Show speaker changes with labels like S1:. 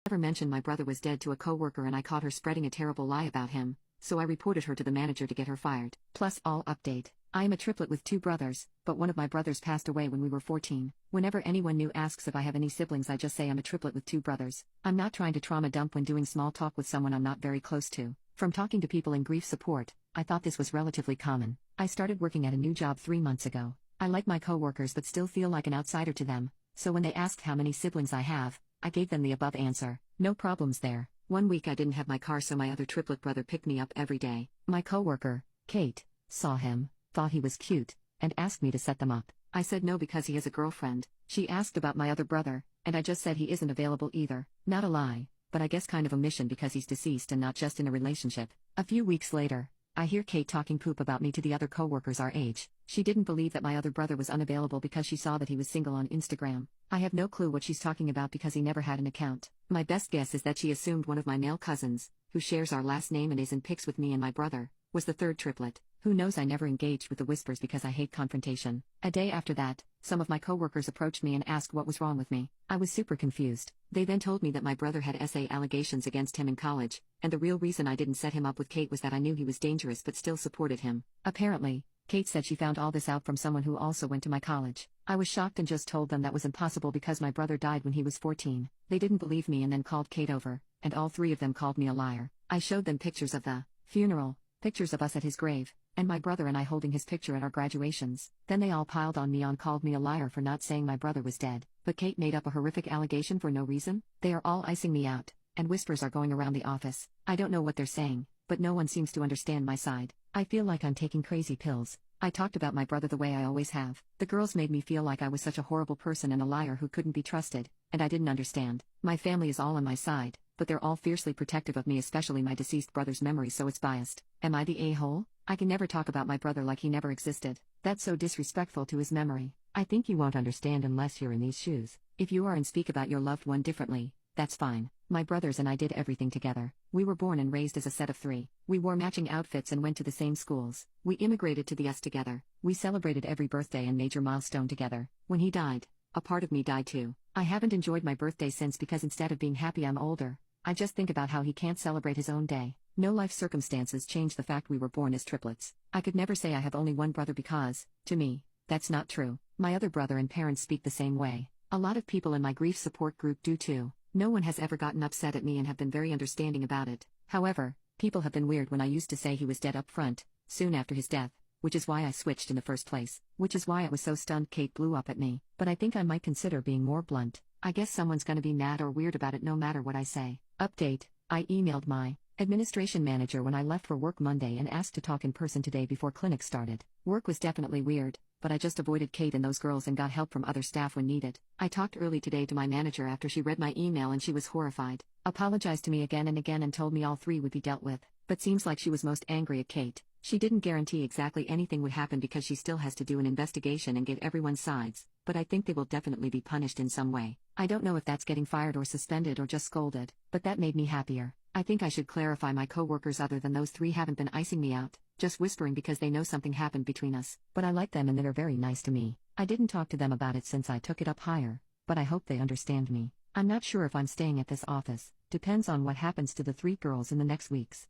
S1: never mentioned my brother was dead to a coworker and I caught her spreading a terrible lie about him, so I reported her to the manager to get her fired. Plus all update. I am a triplet with 2 brothers, but one of my brothers passed away when we were 14. Whenever anyone new asks if I have any siblings, I just say I'm a triplet with 2 brothers. I'm not trying to trauma dump when doing small talk with someone I'm not very close to. From talking to people in grief support, I thought this was relatively common. I started working at a new job 3 months ago. I like my coworkers but still feel like an outsider to them, so when they asked how many siblings I have, I gave them the above answer. No problems there. One week I didn't have my car, so my other triplet brother picked me up every day. My coworker, Kate, saw him, thought he was cute, and asked me to set them up. I said no because he has a girlfriend. She asked about my other brother, and I just said he isn't available either. Not a lie, but I guess kind of a mission because he's deceased and not just in a relationship. A few weeks later, I hear Kate talking poop about me to the other coworkers our age. She didn't believe that my other brother was unavailable because she saw that he was single on Instagram. I have no clue what she's talking about because he never had an account. My best guess is that she assumed one of my male cousins, who shares our last name and is in pics with me and my brother, was the third triplet. Who knows? I never engaged with the whispers because I hate confrontation. A day after that, some of my coworkers approached me and asked what was wrong with me. I was super confused. They then told me that my brother had SA allegations against him in college, and the real reason I didn't set him up with Kate was that I knew he was dangerous but still supported him. Apparently, Kate said she found all this out from someone who also went to my college. I was shocked and just told them that was impossible because my brother died when he was 14. They didn't believe me and then called Kate over, and all 3 of them called me a liar. I showed them pictures of the funeral, pictures of us at his grave, and my brother and I holding his picture at our graduations. Then they all piled on me and called me a liar for not saying my brother was dead. But Kate made up a horrific allegation for no reason. They are all icing me out, and whispers are going around the office. I don't know what they're saying, but no one seems to understand my side. I feel like I'm taking crazy pills. I talked about my brother the way I always have. The girls made me feel like I was such a horrible person and a liar who couldn't be trusted, and I didn't understand. My family is all on my side, but they're all fiercely protective of me, especially my deceased brother's memory, so it's biased. Am I the a-hole? I can never talk about my brother like he never existed. That's so disrespectful to his memory. I think you won't understand unless you're in these shoes. If you are and speak about your loved one differently, that's fine. My brothers and I did everything together. We were born and raised as a set of 3. We wore matching outfits and went to the same schools. We immigrated to the US together. We celebrated every birthday and major milestone together. When he died, a part of me died too. I haven't enjoyed my birthday since because instead of being happy I'm older. I just think about how he can't celebrate his own day. No life circumstances change the fact we were born as triplets. I could never say I have only one brother because, to me, that's not true. My other brother and parents speak the same way. A lot of people in my grief support group do too. No one has ever gotten upset at me and have been very understanding about it. However, people have been weird when I used to say he was dead up front, soon after his death, which is why I switched in the first place. Which is why I was so stunned Kate blew up at me. But I think I might consider being more blunt. I guess someone's gonna be mad or weird about it no matter what I say. Update: I emailed my administration manager when I left for work Monday and asked to talk in person today before clinic started. Work was definitely weird, but I just avoided Kate and those girls and got help from other staff when needed. I talked early today to my manager after she read my email and she was horrified. Apologized to me again and told me all 3 would be dealt with, but seems like she was most angry at Kate. She didn't guarantee exactly anything would happen because she still has to do an investigation and get everyone's sides, but I think they will definitely be punished in some way. I don't know if that's getting fired or suspended or just scolded, but that made me happier. I think I should clarify my coworkers other than those 3 haven't been icing me out, just whispering because they know something happened between us. But I like them and they're very nice to me. I didn't talk to them about it since I took it up higher, but I hope they understand me. I'm not sure if I'm staying at this office, depends on what happens to the 3 girls in the next weeks.